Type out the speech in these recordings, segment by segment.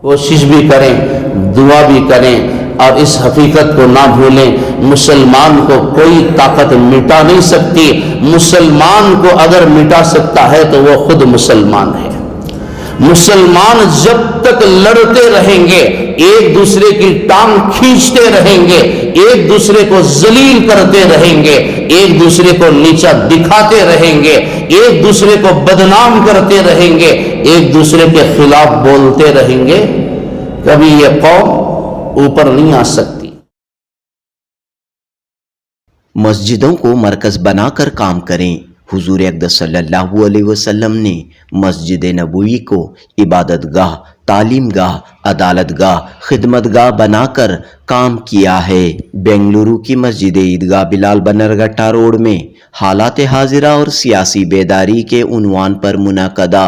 کوشش بھی کریں، دعا بھی کریں، اور اس حقیقت کو نہ بھولیں، مسلمان کو کوئی طاقت مٹا نہیں سکتی۔ مسلمان کو اگر مٹا سکتا ہے تو وہ خود مسلمان ہے۔ مسلمان جب تک لڑتے رہیں گے، ایک دوسرے کی ٹانگ کھینچتے رہیں گے، ایک دوسرے کو ذلیل کرتے رہیں گے، ایک دوسرے کو نیچا دکھاتے رہیں گے، ایک دوسرے کو بدنام کرتے رہیں گے، ایک دوسرے کے خلاف بولتے رہیں گے، کبھی یہ قوم اوپر نہیں آ سکتی۔ مسجدوں کو مرکز بنا کر کام کریں۔ حضور اقدس صلی اللہ علیہ وسلم نے مسجد نبوی کو عبادت گاہ، تعلیم گاہ، عدالت گاہ، خدمت گاہ بنا کر کام کیا ہے۔ بنگلورو کی مسجد عیدگاہ بلال بنرگھٹا روڈ میں حالات حاضرہ اور سیاسی بیداری کے عنوان پر منعقدہ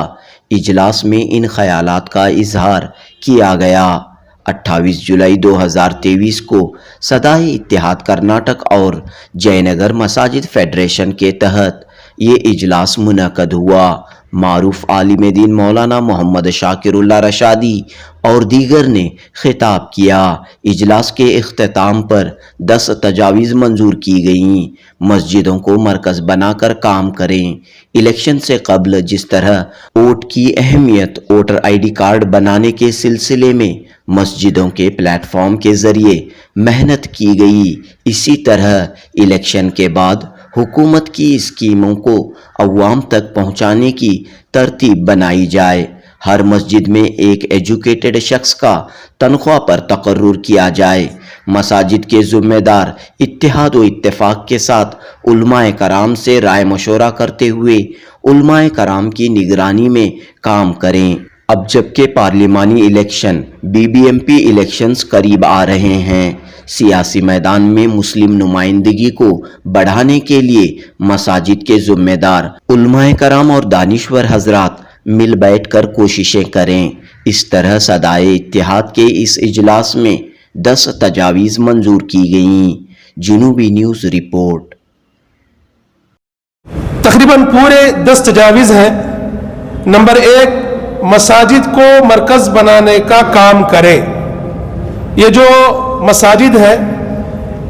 اجلاس میں ان خیالات کا اظہار کیا گیا۔ 28 جولائی 2023 کو صدائے اتحاد کرناٹک اور جے نگر مساجد فیڈریشن کے تحت یہ اجلاس منعقد ہوا۔ معروف عالم دین مولانا محمد شاکر اللہ رشادی اور دیگر نے خطاب کیا۔ اجلاس کے اختتام پر 10 تجاویز منظور کی گئیں۔ مسجدوں کو مرکز بنا کر کام کریں۔ الیکشن سے قبل جس طرح ووٹ کی اہمیت ووٹر آئی ڈی کارڈ بنانے کے سلسلے میں مسجدوں کے پلیٹ فارم کے ذریعے محنت کی گئی، اسی طرح الیکشن کے بعد حکومت کی اسکیموں کو عوام تک پہنچانے کی ترتیب بنائی جائے۔ ہر مسجد میں ایک ایجوکیٹڈ شخص کا تنخواہ پر تقرر کیا جائے۔ مساجد کے ذمہ دار اتحاد و اتفاق کے ساتھ علماء کرام سے رائے مشورہ کرتے ہوئے علماء کرام کی نگرانی میں کام کریں۔ اب جبکہ پارلیمانی election, B B M P elections قریب آ رہے ہیں، سیاسی میدان میں مسلم نمائندگی کو بڑھانے کے لیے مساجد کے ذمہ دار علماء کرام اور دانشور حضرات مل بیٹھ کر کوششیں کریں۔ اس طرح صدائے اتحاد کے اس اجلاس میں 10 تجاویز منظور کی گئیں۔ جنوبی نیوز رپورٹ۔ تقریباً پورے 10 تجاویز ہیں۔ نمبر 1، مساجد کو مرکز بنانے کا کام کرے۔ یہ جو مساجد ہے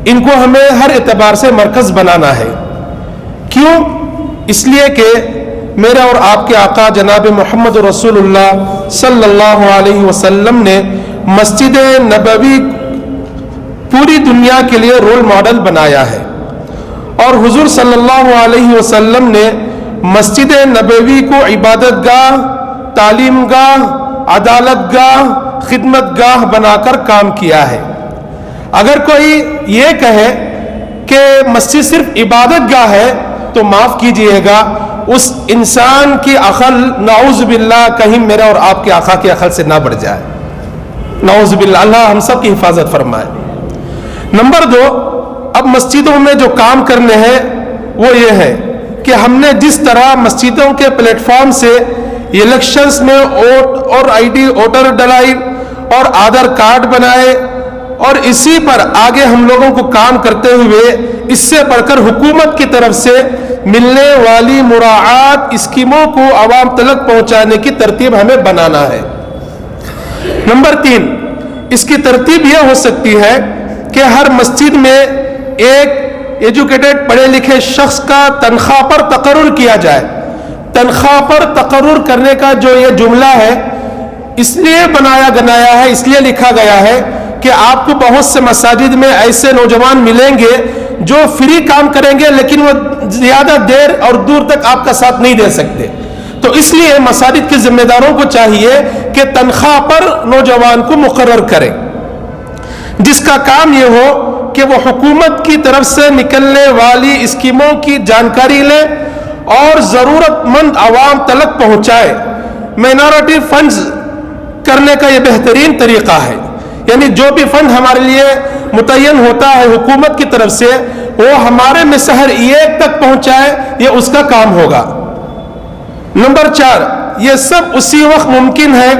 ان کو ہمیں ہر اعتبار سے مرکز بنانا ہے۔ کیوں؟ اس لیے کہ میرا اور آپ کے آقا جناب محمد رسول اللہ صلی اللہ علیہ وسلم نے مسجد نبوی پوری دنیا کے لیے رول ماڈل بنایا ہے، اور حضور صلی اللہ علیہ وسلم نے مسجد نبوی کو عبادت گاہ، تعلیم گاہ، عدالت گاہ، خدمت گاہ بنا کر کام کیا ہے۔ اگر کوئی یہ کہے کہ مسجد صرف عبادت گاہ ہے تو معاف کیجئے گا، اس انسان کی عقل نعوذ باللہ کہیں میرا اور آپ کے آقا کی عقل سے نہ بڑھ جائے، نعوذ باللہ، اللہ ہم سب کی حفاظت فرمائے۔ نمبر 2، اب مسجدوں میں جو کام کرنے ہیں وہ یہ ہے کہ ہم نے جس طرح مسجدوں کے پلیٹ فارم سے الیکشنز میں ووٹ اور آئی ڈی ووٹر ڈلائی اور آدھار کارڈ بنائے، اور اسی پر آگے ہم لوگوں کو کام کرتے ہوئے اس سے بڑھ کر حکومت کی طرف سے ملنے والی مراعات اسکیموں کو عوام تک پہنچانے کی ترتیب ہمیں بنانا ہے۔ نمبر 3، اس کی ترتیب یہ ہو سکتی ہے کہ ہر مسجد میں ایک ایجوکیٹڈ پڑھے لکھے شخص کا تنخواہ پر تقرر کیا جائے۔ تنخواہ پر تقرر کرنے کا جو یہ جملہ ہے اس لیے بنایا گنایا ہے، اس لیے لکھا گیا ہے کہ آپ کو بہت سے مساجد میں ایسے نوجوان ملیں گے جو فری کام کریں گے لیکن وہ زیادہ دیر اور دور تک آپ کا ساتھ نہیں دے سکتے، تو اس لیے مساجد کے ذمہ داروں کو چاہیے کہ تنخواہ پر نوجوان کو مقرر کریں، جس کا کام یہ ہو کہ وہ حکومت کی طرف سے نکلنے والی اسکیموں کی جانکاری لے اور ضرورت مند عوام تک پہنچائے۔ مائنورٹی فنڈز کرنے کا یہ بہترین طریقہ ہے، یعنی جو بھی فنڈ ہمارے لیے متعین ہوتا ہے حکومت کی طرف سے وہ ہمارے میں شہر ایک تک پہنچائے، یہ اس کا کام ہوگا۔ نمبر 4، یہ سب اسی وقت ممکن ہے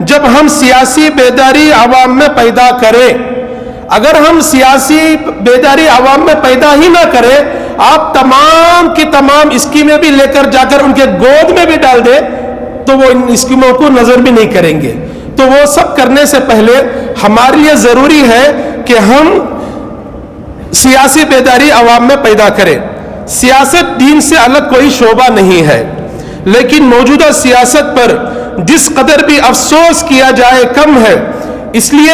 جب ہم سیاسی بیداری عوام میں پیدا کریں۔ اگر ہم سیاسی بیداری عوام میں پیدا ہی نہ کریں، آپ تمام کی تمام اسکیمیں بھی لے کر جا کر ان کے گود میں بھی ڈال دیں تو وہ ان اسکیموں کو نظر بھی نہیں کریں گے، تو وہ سب کرنے سے پہلے ہمارے لیے ضروری ہے کہ ہم سیاسی بیداری عوام میں پیدا کریں. سیاست دین سے الگ کوئی شعبہ نہیں ہے، لیکن موجودہ سیاست پر جس قدر بھی افسوس کیا جائے کم ہے. اس لیے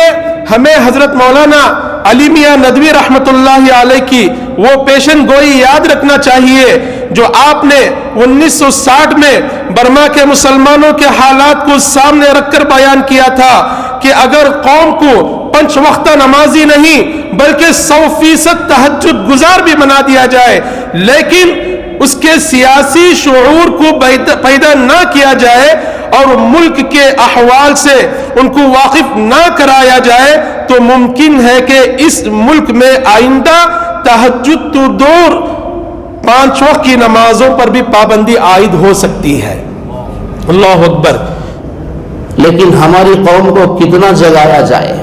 ہمیں حضرت مولانا علی میاں ندوی رحمت اللہ علیہ کی وہ پیشن گوئی یاد رکھنا چاہیے جو آپ نے 1960 میں برما کے مسلمانوں کے حالات کو سامنے رکھ کر بیان کیا تھا کہ اگر قوم کو 5 وقتہ نمازی نہیں بلکہ 100% تہجد گزار بھی بنا دیا جائے، لیکن اس کے سیاسی شعور کو پیدا نہ کیا جائے اور ملک کے احوال سے ان کو واقف نہ کرایا جائے، تو ممکن ہے کہ اس ملک میں آئندہ تہجد تو دور 5 وقت کی نمازوں پر بھی پابندی عائد ہو سکتی ہے. اللہ اکبر. لیکن ہماری قوم کو کتنا جگایا جائے،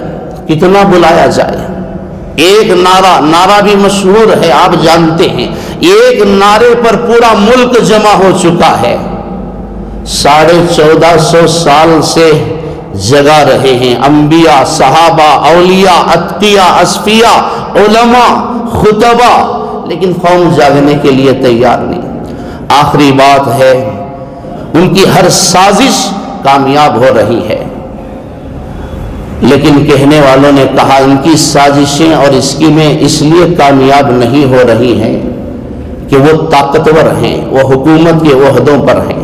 کتنا بلایا جائے. ایک نعرہ بھی مشہور ہے، آپ جانتے ہیں، ایک نعرے پر پورا ملک جمع ہو چکا ہے. 1450 سال سے جگا رہے ہیں انبیاء، صحابہ، اولیاء، اتقیاء، اصفیاء، علماء، خطبہ، لیکن قوم جاگنے کے لیے تیار نہیں. آخری بات ہے، ان کی ہر سازش کامیاب ہو رہی ہے، لیکن کہنے والوں نے کہا ان کی سازشیں اور اسکیمیں اس لیے کامیاب نہیں ہو رہی ہیں کہ وہ طاقتور ہیں، وہ حکومت کے عہدوں پر ہیں،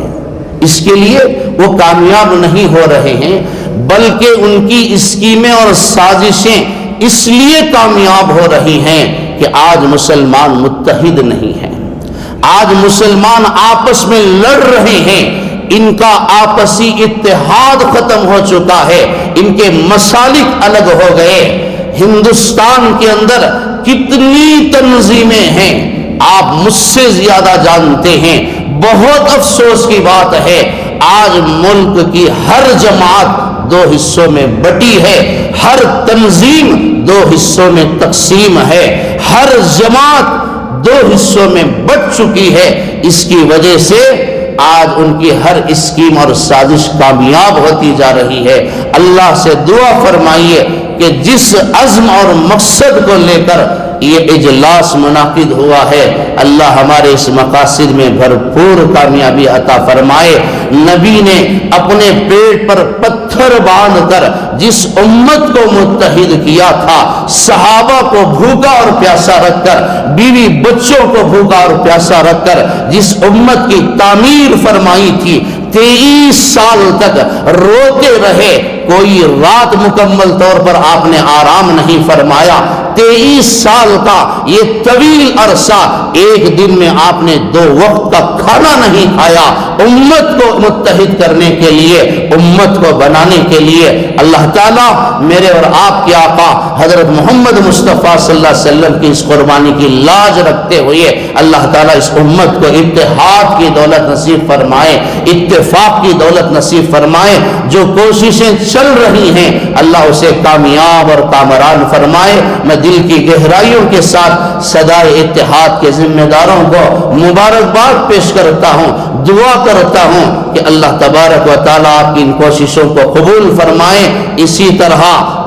اس کے لیے وہ کامیاب نہیں ہو رہے ہیں، بلکہ ان کی اسکیمیں اور سازشیں اس لیے کامیاب ہو رہی ہیں کہ آج مسلمان متحد نہیں ہیں، آج مسلمان آپس میں لڑ رہے ہیں، ان کا آپسی اتحاد ختم ہو چکا ہے، ان کے مسالک الگ ہو گئے. ہندوستان کے اندر کتنی تنظیمیں ہیں آپ مجھ سے زیادہ جانتے ہیں. بہت افسوس کی بات ہے، آج ملک کی ہر جماعت 2 حصوں میں بٹی ہے، ہر تنظیم 2 حصوں میں تقسیم ہے، ہر جماعت 2 حصوں میں بٹ چکی ہے. اس کی وجہ سے آج ان کی ہر اسکیم اور سازش کامیاب ہوتی جا رہی ہے. اللہ سے دعا فرمائیے کہ جس عزم اور مقصد کو لے کر یہ اجلاس منعقد ہوا ہے، اللہ ہمارے اس مقاصد میں بھرپور کامیابی عطا فرمائے. نبی نے اپنے پیٹ پر پتھر باندھ کر جس امت کو متحد کیا تھا، صحابہ کو بھوکا اور پیاسا رکھ کر، بیوی بچوں کو بھوکا اور پیاسا رکھ کر جس امت کی تعمیر فرمائی تھی، 23 سال تک روتے رہے، کوئی رات مکمل طور پر آپ نے آرام نہیں فرمایا. 23 سال کا یہ طویل عرصہ ایک دن میں آپ نے 2 وقت کا کھانا نہیں کھایا. امت کو متحد کرنے کے لیے، امت کو بنانے کے لیے اللہ تعالیٰ میرے اور آپ کے آقا حضرت محمد مصطفیٰ صلی اللہ علیہ وسلم کی اس قربانی کی لاج رکھتے ہوئے اللہ تعالیٰ اس امت کو اتحاد کی دولت نصیب فرمائے، اتفاق کی دولت نصیب فرمائے. جو کوششیں چل رہی ہیں اللہ اسے کامیاب اور کامران فرمائے. میں دل کی گہرائیوں کے ساتھ صدائے اتحاد کے ذمہ داروں کو مبارکباد پیش کرتا ہوں، دعا کرتا ہوں کہ اللہ تبارک و تعالیٰ آپ کی ان کوششوں کو قبول فرمائے. اسی طرح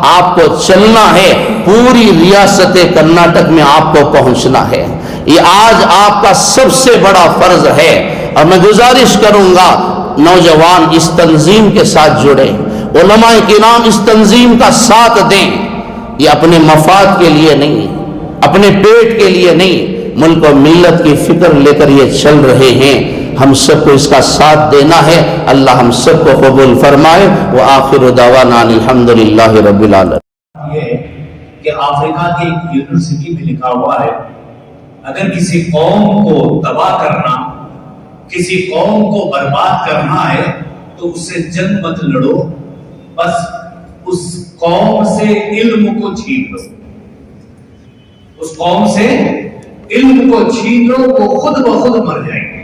آپ کو چلنا ہے، پوری ریاست کرناٹک میں آپ کو پہنچنا ہے. یہ آج آپ کا سب سے بڑا فرض ہے، اور میں گزارش کروں گا نوجوان اس تنظیم کے ساتھ جڑے، علماء کرام اس تنظیم کا ساتھ دیں. یہ اپنے مفاد کے لیے نہیں، اپنے پیٹ کے لیے نہیں، ملک و ملت کی فکر لے کر یہ چل رہے ہیں. ہم سب کو اس کا ساتھ دینا ہے. اللہ ہم سب کو قبول فرمائے. وآخر دعوانا الحمدللہ رب العالمین. یہ کہ افریقہ کی ایک یونیورسٹی میں لکھا ہوا ہے، اگر کسی قوم کو تباہ کرنا، کسی قوم کو برباد کرنا ہے تو اس سے جنگ مت لڑو، بس اس قوم سے علم کو چھین لو. اس قوم سے علم کو چھین لو، وہ خود بخود مر جائیں گے.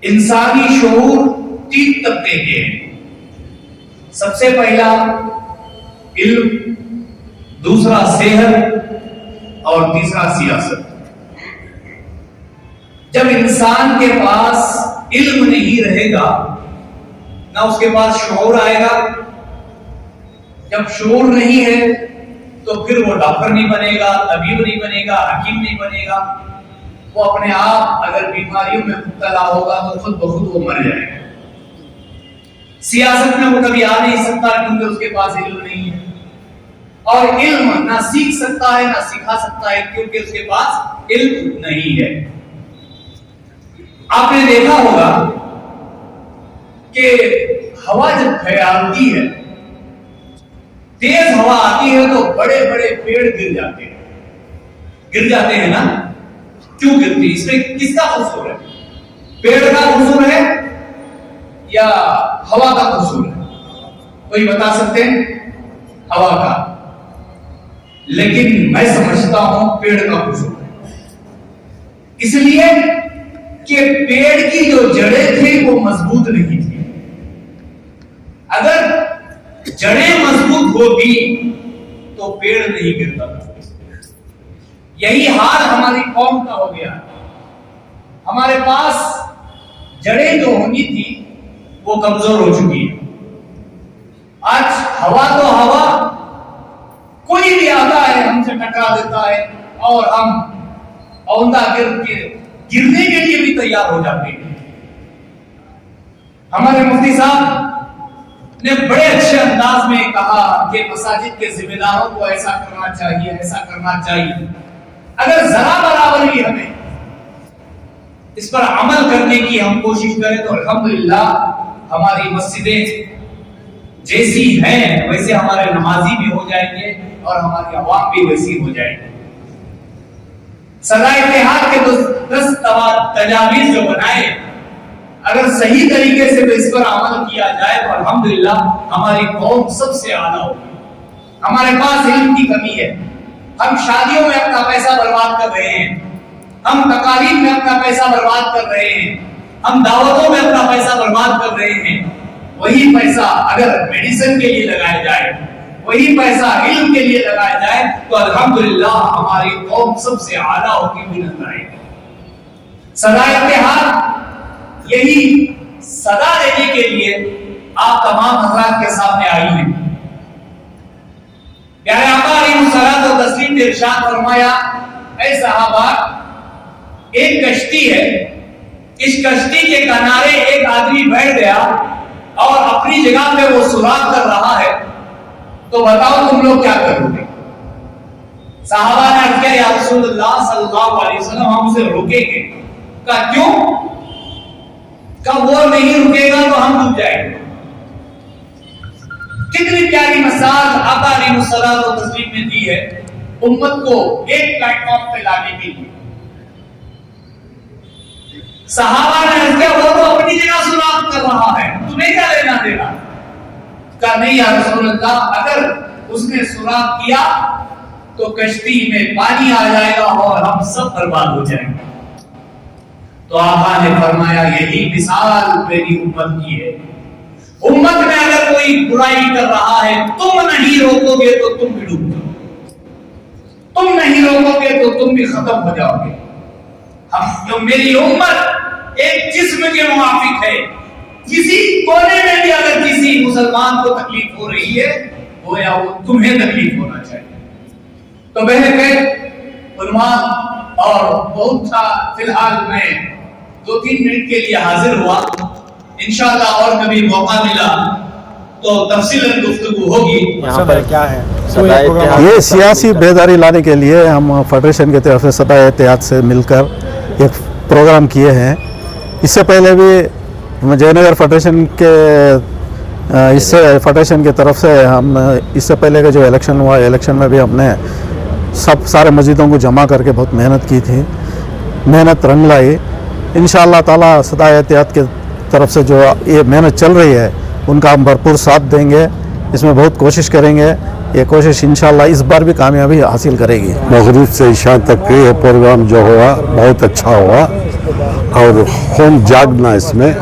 انسانی شعور 3 طبقے کے ہیں. سب سے پہلا علم، دوسرا صحت اور تیسرا سیاست. جب انسان کے پاس علم نہیں رہے گا نہ اس کے پاس شعور آئے گا. جب شعور نہیں ہے تو پھر وہ ڈاکٹر نہیں بنے گا, طبیب نہیں بنے گا, حکیم نہیں بنے گا. وہ اپنے آپ اگر بیماریوں میں مبتلا ہوگا تو خود بخود وہ مر جائے گا. سیاست میں وہ کبھی آ نہیں سکتا کیونکہ اس کے پاس علم نہیں ہے, اور علم نہ سیکھ سکتا ہے نہ سکھا سکتا ہے کیونکہ اس کے پاس علم نہیں ہے. آپ نے دیکھا ہوگا کہ ہوا جب پھیلتی ہے, تیز ہوا آتی ہے تو بڑے بڑے پیڑ گر جاتے ہیں نا. کیوں گرتی؟ اس میں کس کا قصور ہے؟ پیڑ کا قصور ہے یا ہوا کا قصور ہے؟ کوئی بتا سکتے ہیں؟ ہوا کا. لیکن میں سمجھتا ہوں پیڑ کا قصور ہے. اس لیے کہ پیڑ کی جو جڑیں تھیں وہ مضبوط نہیں تھی. اگر جڑیں مضبوط ہوتی تو پیڑ نہیں گرتا تھا. یہی حال ہماری قوم کا ہو گیا. ہمارے پاس جڑیں جو ہونی تھی وہ کمزور ہو چکی ہے. آج ہوا تو ہوا, کوئی بھی آتا ہے ہم سے ٹکرا دیتا ہے اور ہم اوندا گرنے کے لیے بھی تیار ہو جاتے ہیں. ہمارے مفتی صاحب نے بڑے اچھے انداز میں کہا کہ مساجد کے ذمہ داروں کو ایسا کرنا چاہیے, ایسا کرنا چاہیے. اگر ذرا برابر بھی ہمیں اس پر عمل کرنے کی ہم کوشش کریں تو الحمدللہ ہماری مسجدیں جیسی ہیں ویسے ہمارے نمازی بھی ہو جائیں گے اور ہماری عوام بھی ویسی ہو جائے گی. سزا اتحاد کے 10 تجاویز جو بنائے, اگر صحیح طریقے سے اس پر عمل کیا جائے تو الحمدللہ ہماری قوم سب سے اعلیٰ ہوگی. ہمارے پاس علم کی کمی ہے. ہم شادیوں میں اپنا پیسہ برباد کر رہے ہیں, ہم تقاریب میں اپنا پیسہ برباد کر رہے ہیں, ہم دعوتوں میں اپنا پیسہ برباد کر رہے ہیں. وہی پیسہ اگر میڈیسن کے لیے لگایا جائے, وہی پیسہ علم کے لیے لگایا جائے تو الحمدللہ ہماری قوم سب سے اعلیٰ ہوگی, بلند آئے گی. سزا اتحاد یہی سزا دینے کے لیے آپ تمام حضرات کے سامنے آئی ہیں. پیارے آقا علیہ الصلوۃ والتسلیم نے ارشاد فرمایا, اے صحابہ, ایک کشتی ہے, اس کشتی کے کنارے ایک آدمی بیٹھ گیا اور اپنی جگہ پہ وہ سوراخ کر رہا ہے, تو بتاؤ تم لوگ کیا کرو گے؟ صحابہ نے عرض کیا, یا رسول اللہ صلی اللہ علیہ وسلم ہم اسے روکیں گے. کہا کیوں؟ کہا وہ نہیں رکے گا تو ہم ڈوب جائیں گے. کتنی پیاری مثال آقا علیہ الصلوۃ والتسلیم نے دی ہے امت کو ایک پلیٹ فارم پہ لانے کے لیے. صحابہ نے عرض کیا, وہ تو اپنی جگہ سوراخ کر رہا ہے, تمہیں کیا لینا دینا؟ کہا نہیں یا رسول اللہ, اگر اس نے سوراخ کیا تو کشتی میں پانی آ جائے گا اور ہم سب برباد ہو جائیں گے. تو آقا نے فرمایا, یہی مثال میری امت کی ہے. امت میں اگر کوئی برائی کر رہا ہے, تم نہیں روکو گے تو تم بھی ڈوب جاؤ گے, تم نہیں روکو گے تو تم بھی ختم ہو جاؤ گے. جو میری امت ایک جسم کے موافق ہے, کسی کونے میں بھی اگر کسی مسلمان کو تکلیف ہو رہی ہے گویا وہ تمہیں تکلیف ہونا چاہیے. تو بہن عنوان اور بہت تھا, فی الحال میں 2-3 منٹ کے لیے حاضر ہوا. انشاءاللہ اور کبھی موقع ملا تو تفصیلاً گفتگو ہوگی. یہاں پر کیا ہے یہ سیاسی بیداری لانے کے لیے ہم فیڈریشن کی طرف سے سطح اتحاد سے مل کر ایک پروگرام کیے ہیں. اس سے پہلے بھی جے نگر فیڈریشن کی طرف سے ہم اس سے پہلے کا جو الیکشن ہوا, الیکشن میں بھی ہم نے سارے مسجدوں کو جمع کر کے بہت محنت کی تھی. محنت رنگ لائی. انشاءاللہ تعالی سطح اتحاد کی طرف سے جو یہ محنت چل رہی ہے ان کا ہم بھرپور ساتھ دیں گے, اس میں بہت کوشش کریں گے. یہ کوشش انشاءاللہ اس بار بھی کامیابی حاصل کرے گی. مغرب سے عشاء تک یہ پروگرام جو ہوا بہت اچھا ہوا, اور خوب جاگنا, اس میں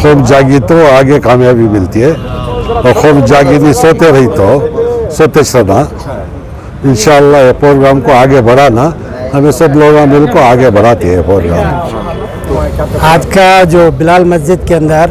خوب جاگی تو آگے کامیابی ملتی ہے, اور خوب جاگی نہیں سوتے رہی تو سوتے سنا. انشاءاللہ یہ پروگرام کو آگے بڑھانا, ہمیں سب لوگ مل کو آگے بڑھاتے ہیں پروگرام. آج کا جو بلال مسجد کے اندر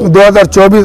2024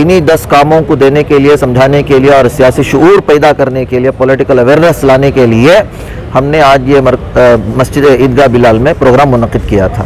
انہی 10 کاموں کو دینے کے لیے، سمجھانے کے لیے اور سیاسی شعور پیدا کرنے کے لیے، پولیٹیکل اویئرنیس لانے کے لیے ہم نے آج یہ مسجد عیدگاہ بلال میں پروگرام منعقد کیا تھا.